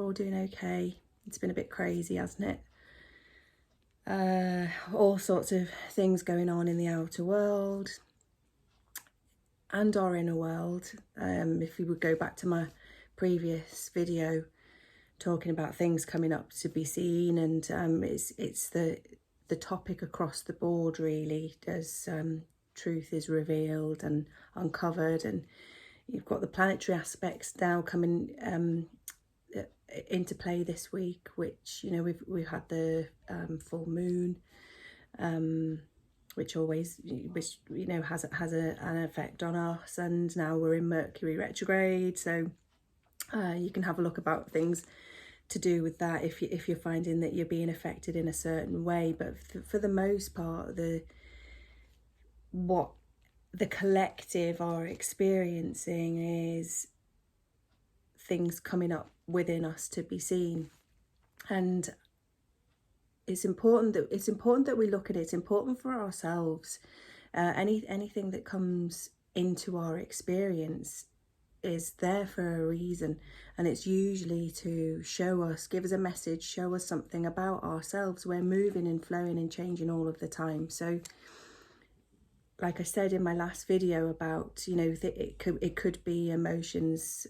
all doing okay. It's been a bit crazy, hasn't it? All sorts of things going on in the outer world and our inner world. If we would go back to my previous video talking about things coming up to be seen, and it's the topic across the board really, as truth is revealed and uncovered, and you've got the planetary aspects now coming into play this week, which, you know, we've had the full moon, which you know has an effect on us, and now we're in Mercury retrograde, so you can have a look about things to do with that if you're finding that you're being affected in a certain way. But for the most part, what the collective are experiencing is things coming up within us to be seen, and it's important that we look at it. It's important for ourselves. Anything that comes into our experience is there for a reason, and it's usually to show us, give us a message, show us something about ourselves. We're moving and flowing and changing all of the time. So like I said in my last video about, you know, it could be emotions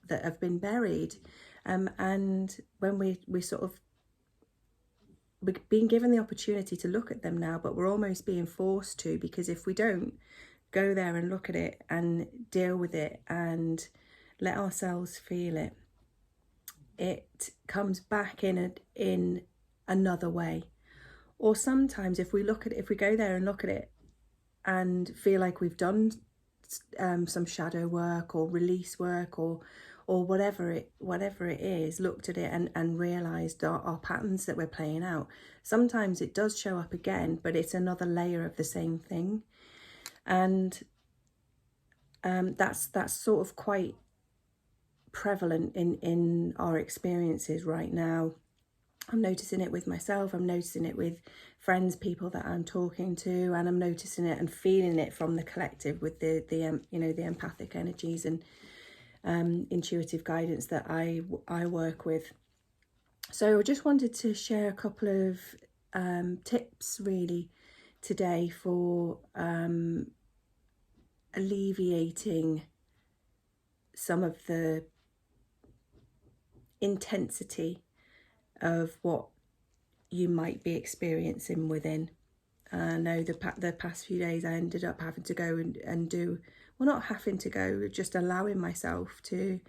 that have been buried, and when we're being given the opportunity to look at them now, but we're almost being forced to, because if we don't go there and look at it and deal with it and let ourselves feel it, it comes back in another way. Or sometimes if we go there and look at it and feel like we've done some shadow work or release work or whatever it is, looked at it and realized our patterns that we're playing out, sometimes it does show up again, but it's another layer of the same thing. And that's sort of quite prevalent in our experiences right now. I'm noticing it with myself, I'm noticing it with friends, people that I'm talking to, and I'm noticing it and feeling it from the collective with the you know, the empathic energies and intuitive guidance that I work with. So I just wanted to share a couple of tips really today for alleviating some of the intensity of what you might be experiencing within. I know the past few days I ended up having to go and do, well, not having to go, just allowing myself to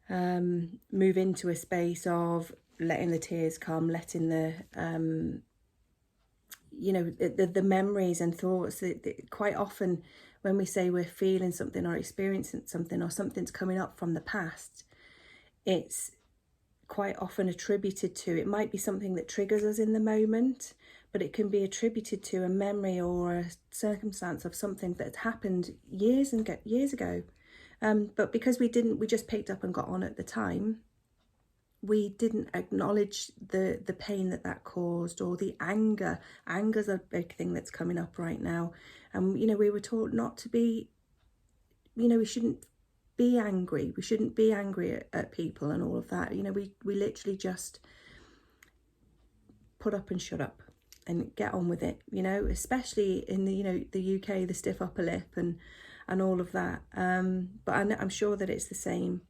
move into a space of letting the tears come, letting the you know, the memories and thoughts that quite often when we say we're feeling something or experiencing something or something's coming up from the past, it's quite often attributed to, it might be something that triggers us in the moment, but it can be attributed to a memory or a circumstance of something that happened years ago. But because we just picked up and got on at the time, we didn't acknowledge the pain that caused, or the anger. Anger's a big thing that's coming up right now. And, you know, we were taught not to be, you know, we shouldn't be angry. We shouldn't be angry at people and all of that. You know, we literally just put up and shut up and get on with it, you know, especially in the, you know, the UK, the stiff upper lip and all of that. But I'm sure that it's the same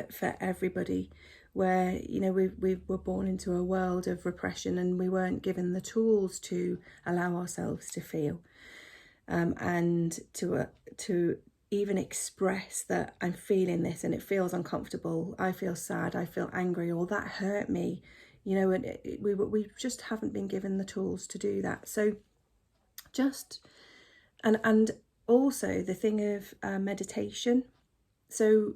for everybody, where, you know, we were born into a world of repression and we weren't given the tools to allow ourselves to feel, and to even express that I'm feeling this and it feels uncomfortable, I feel sad, I feel angry, or that hurt me, you know, and we just haven't been given the tools to do that. So just, and also the thing of meditation. So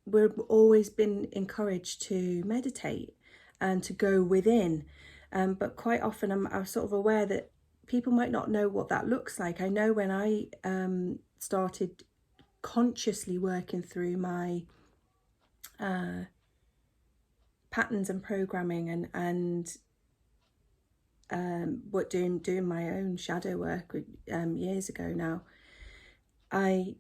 we've always been encouraged to meditate and to go within, but quite often I'm sort of aware that people might not know what that looks like. I know when I started consciously working through my patterns and programming and doing my own shadow work years ago now, I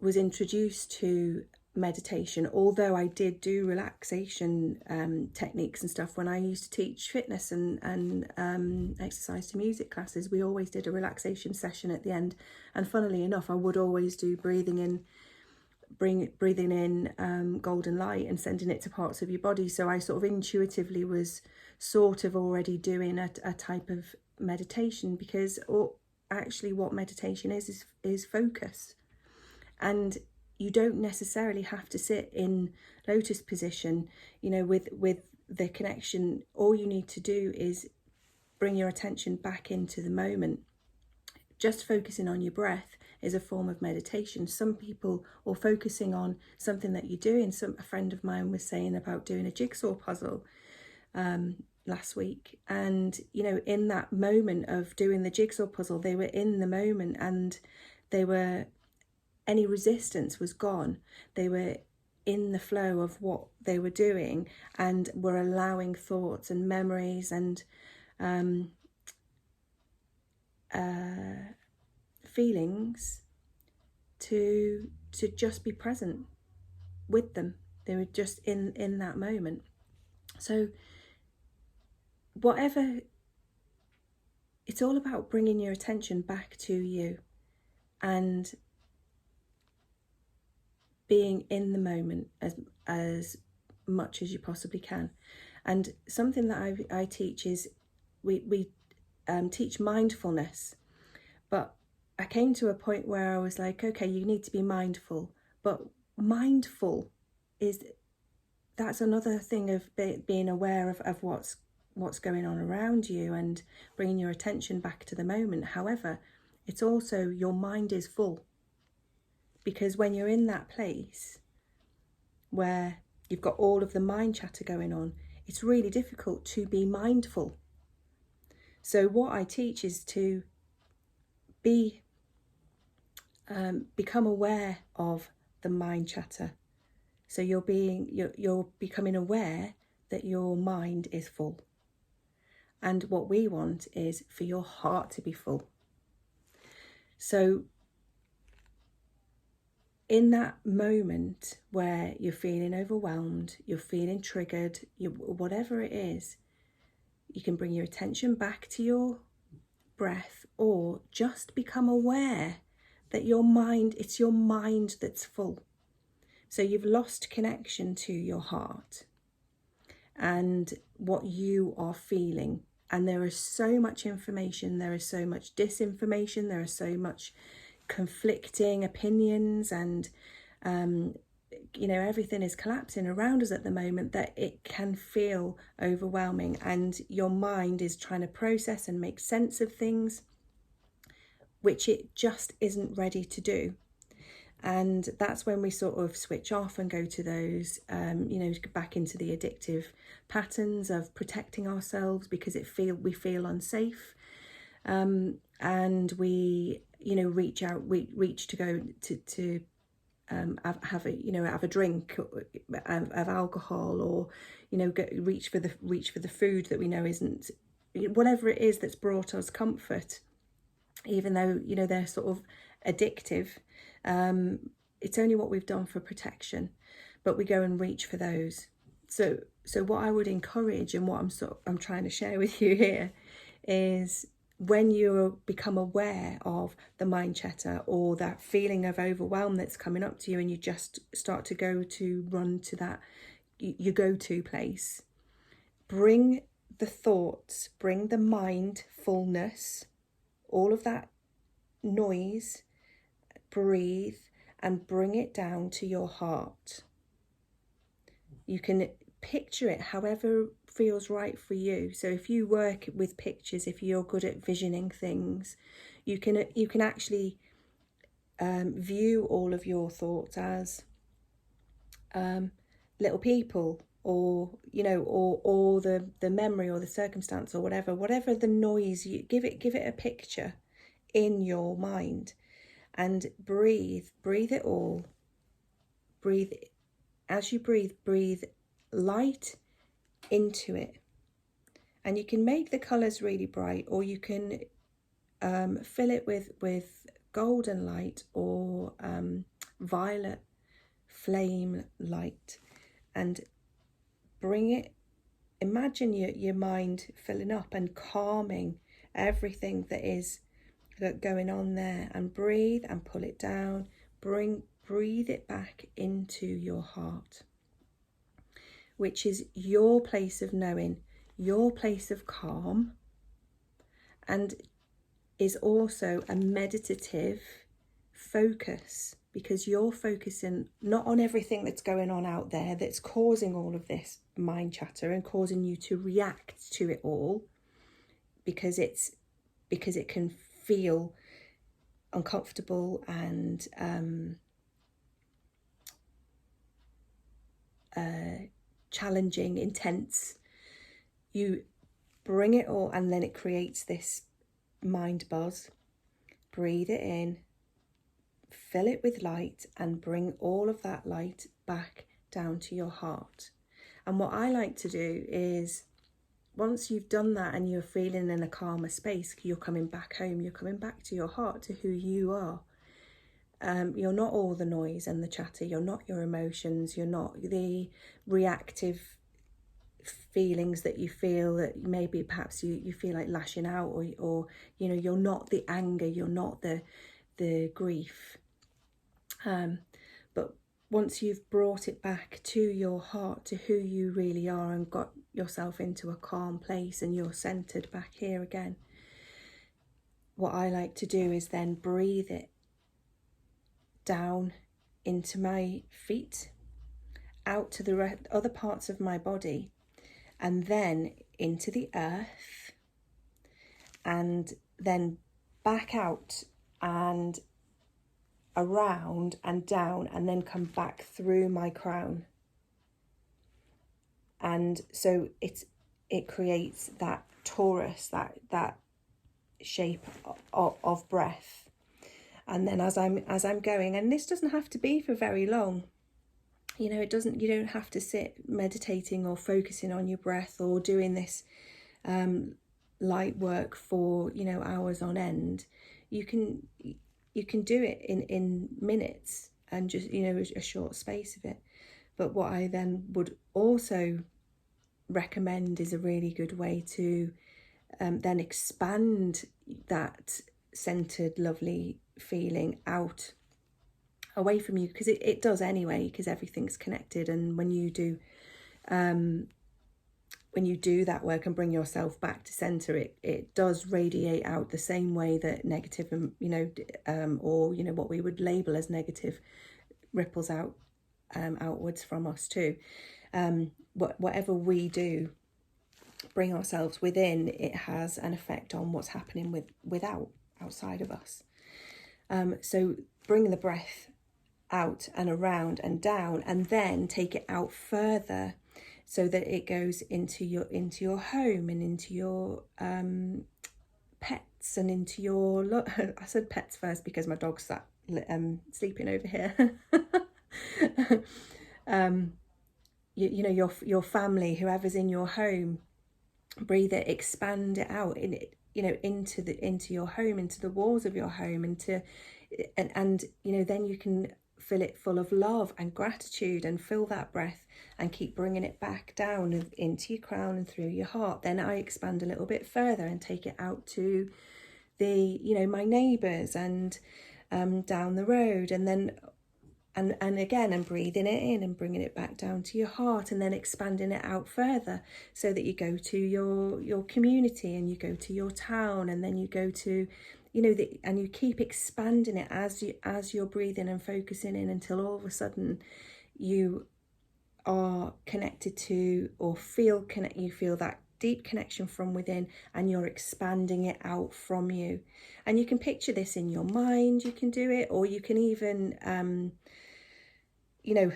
was introduced to meditation, although I did do relaxation techniques and stuff when I used to teach fitness and exercise to music classes. We always did a relaxation session at the end, and funnily enough, I would always do breathing in golden light and sending it to parts of your body. So I sort of intuitively was sort of already doing a type of meditation, because actually what meditation is focus. And you don't necessarily have to sit in lotus position, you know, with the connection. All you need to do is bring your attention back into the moment. Just focusing on your breath is a form of meditation. Some people, or focusing on something that you're doing. A friend of mine was saying about doing a jigsaw puzzle last week, and you know, in that moment of doing the jigsaw puzzle, they were in the moment, and any resistance was gone. They were in the flow of what they were doing, and were allowing thoughts and memories and feelings to just be present with them. They were just in that moment. So whatever, it's all about bringing your attention back to you and being in the moment as much as you possibly can. And something that I teach is we teach mindfulness, but I came to a point where I was like, okay, you need to be mindful, but mindful that's another thing of being aware of what's going on around you and bringing your attention back to the moment. However, it's also, your mind is full, because when you're in that place where you've got all of the mind chatter going on, it's really difficult to be mindful. So what I teach is to become aware of the mind chatter. So you're becoming aware that your mind is full. And what we want is for your heart to be full. So in that moment where you're feeling overwhelmed, you're feeling triggered, whatever it is, you can bring your attention back to your breath, or just become aware that it's your mind that's full. So you've lost connection to your heart and what you are feeling. And there is so much information, there is so much disinformation, there is so much conflicting opinions, and you know, everything is collapsing around us at the moment, that it can feel overwhelming, and your mind is trying to process and make sense of things which it just isn't ready to do. And that's when we sort of switch off and go to those you know, back into the addictive patterns of protecting ourselves because we feel unsafe, and we, you know, reach to go to have a drink of alcohol, or you know, reach for the food that we know isn't, whatever it is that's brought us comfort, even though, you know, they're sort of addictive. It's only what we've done for protection, but we go and reach for those. So what I would encourage, and what I'm trying to share with you here, is when you become aware of the mind chatter or that feeling of overwhelm that's coming up to you, and you just start to run to that your go-to place, bring the thoughts, bring the mindfulness, all of that noise, breathe, and bring it down to your heart. You can picture it however feels right for you. So if you work with pictures, if you're good at visioning things, you can actually view all of your thoughts as little people, or you know, or the memory or the circumstance or whatever the noise. You give it a picture in your mind, and breathe it all. Breathe as you breathe light into it. And you can make the colours really bright, or you can fill it with golden light or violet flame light, and bring it, imagine your mind filling up and calming everything that is going on there, and breathe and pull it down. Breathe it back into your heart, which is your place of knowing, your place of calm, and is also a meditative focus, because you're focusing not on everything that's going on out there that's causing all of this mind chatter and causing you to react to it all, because it can feel uncomfortable and challenging, intense. You bring it all, and then it creates this mind buzz. Breathe it in, fill it with light, and bring all of that light back down to your heart. And what I like to do is, once you've done that and you're feeling in a calmer space, you're coming back home, you're coming back to your heart, to who you are. You're not all the noise and the chatter, you're not your emotions, you're not the reactive feelings that you feel, that maybe perhaps you feel like lashing out, or you know, you're not the anger, you're not the grief. But once you've brought it back to your heart, to who you really are, and got yourself into a calm place and you're centered back here again, what I like to do is then breathe it down into my feet, out to the other parts of my body, and then into the earth, and then back out and around and down, and then come back through my crown. And so it creates that torus, that shape of breath. And then as I'm going, and this doesn't have to be for very long, you know, you don't have to sit meditating or focusing on your breath or doing this light work for, you know, hours on end. You can do it in minutes, and just, you know, a short space of it. But what I then would also recommend is a really good way to then expand that centered, lovely feeling out, away from you, because it does anyway, because everything's connected. And when you do that work and bring yourself back to center, it does radiate out the same way that negative, you know, or, you know, what we would label as negative ripples out outwards from us too. Whatever we do, bring ourselves within, it has an effect on what's happening outside of us. So bring the breath out and around and down, and then take it out further, so that it goes into your home, and into your pets, and into your I said pets first because my dog's sat sleeping over here. You know, your family, whoever's in your home. Breathe it, expand it out in it, you know, into your home, into the walls of your home, and you know, then you can fill it full of love and gratitude, and fill that breath and keep bringing it back down into your crown and through your heart. Then I expand a little bit further and take it out to you know, my neighbours, and down the road, and then and again, and breathing it in and bringing it back down to your heart, and then expanding it out further, so that you go to your community, and you go to your town, and then you go to, you know, and you keep expanding it as you're breathing and focusing in, until all of a sudden you are connected to, or you feel that deep connection from within, and you're expanding it out from you. And you can picture this in your mind, you can do it, or you can even you know,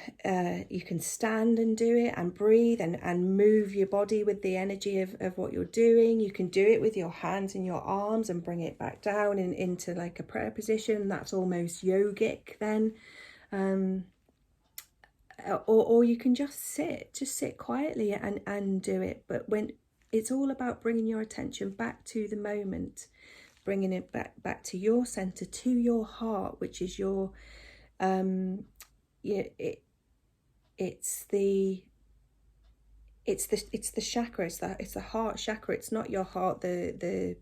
you can stand and do it, and breathe and move your body with the energy of what you're doing. You can do it with your hands and your arms, and bring it back down into like a prayer position. That's almost yogic then. Or you can just sit quietly and do it. But when it's all about bringing your attention back to the moment, bringing it back to your center, to your heart, which is your it's the chakra, it's the heart chakra. It's not your heart, the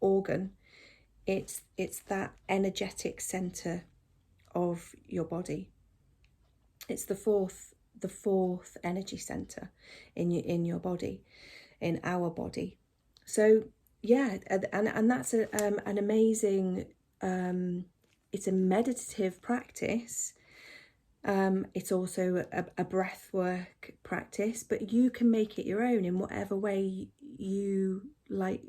organ. It's that energetic center of your body. It's the fourth energy center in your body, in our body. So yeah, and that's an amazing, it's a meditative practice. It's also a breath work practice, but you can make it your own in whatever way you like,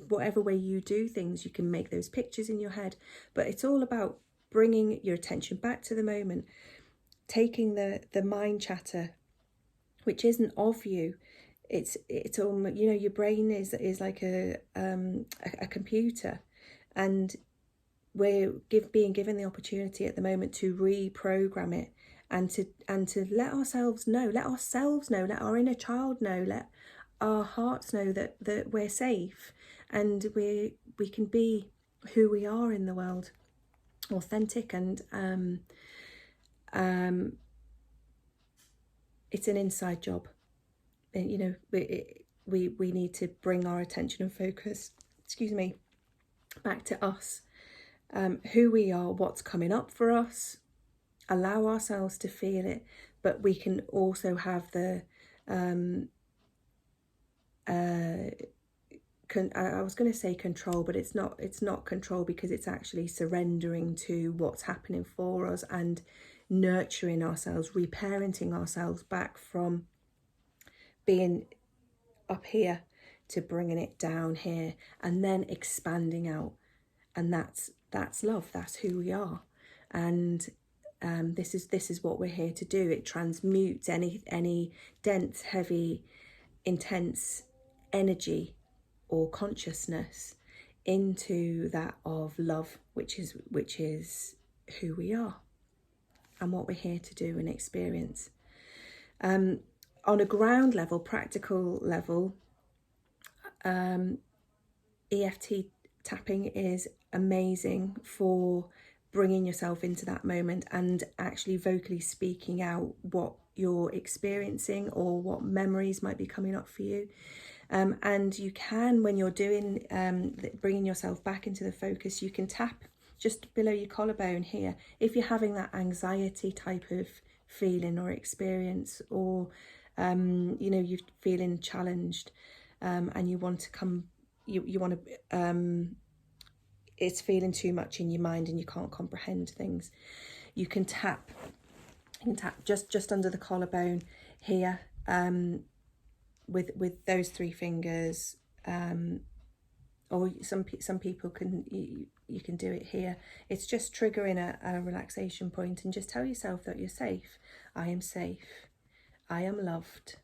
whatever way you do things. You can make those pictures in your head, but it's all about bringing your attention back to the moment, taking the mind chatter, which isn't of you. It's all, your brain is like a computer, and we're being given the opportunity at the moment to reprogram it, and to let ourselves know, let our inner child know, let our hearts know that we're safe, and we can be who we are in the world, authentic. And it's an inside job. We need to bring our attention and focus, back to us, who we are, what's coming up for us, allow ourselves to feel it, but we can also have the I was going to say control, but it's not control, because it's actually surrendering to what's happening for us and nurturing ourselves, reparenting ourselves back from being up here to bringing it down here, and then expanding out. And that's love. That's who we are. And this is what we're here to do. It transmutes any dense, heavy, intense energy or consciousness into that of love, which is who we are and what we're here to do and experience. On a ground level, practical level, EFT tapping is amazing for bringing yourself into that moment and actually vocally speaking out what you're experiencing or what memories might be coming up for you. And you can, when you're doing bringing yourself back into the focus, you can tap just below your collarbone here if you're having that anxiety type of feeling or experience, or you're feeling challenged, and you want to come, you want to it's feeling too much in your mind and you can't comprehend things. You can tap just under the collarbone here, with those three fingers, or some people can, you can do it here. It's just triggering a relaxation point, and just tell yourself that you're safe. I am safe. I am loved.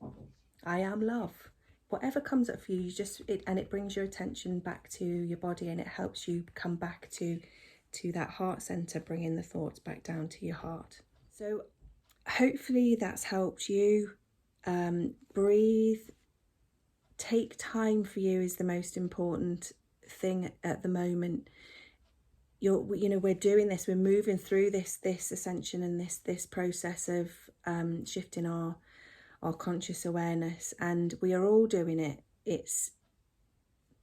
I am love. Whatever comes up for you, it brings your attention back to your body, and it helps you come back to that heart center, bringing the thoughts back down to your heart. So hopefully that's helped you. Breathe. Take time for you is the most important thing at the moment. We're doing this. We're moving through this ascension and this process of shifting our conscious awareness, and we are all doing it.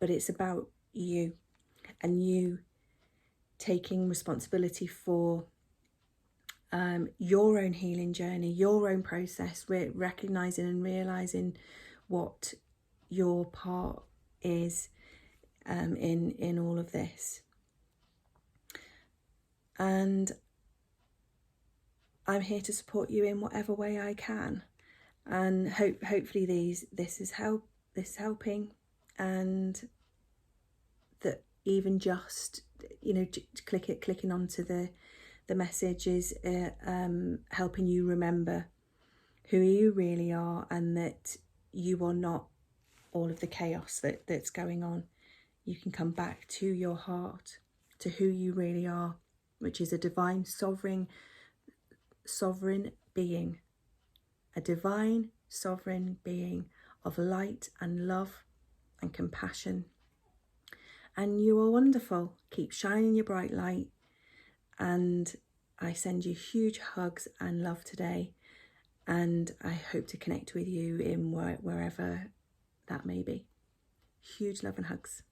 But it's about you, and you taking responsibility for your own healing journey, your own process. We're recognizing and realizing what your part is in all of this. And I'm here to support you in whatever way I can. And hopefully this is helping, and that even just clicking onto the message is helping you remember who you really are, and that you are not all of the chaos that's going on. You can come back to your heart, to who you really are, which is a divine sovereign being. A divine sovereign being of light and love and compassion. And you are wonderful. Keep shining your bright light. And I send you huge hugs and love today. and I hope to connect with you in wherever that may be. Huge love and hugs.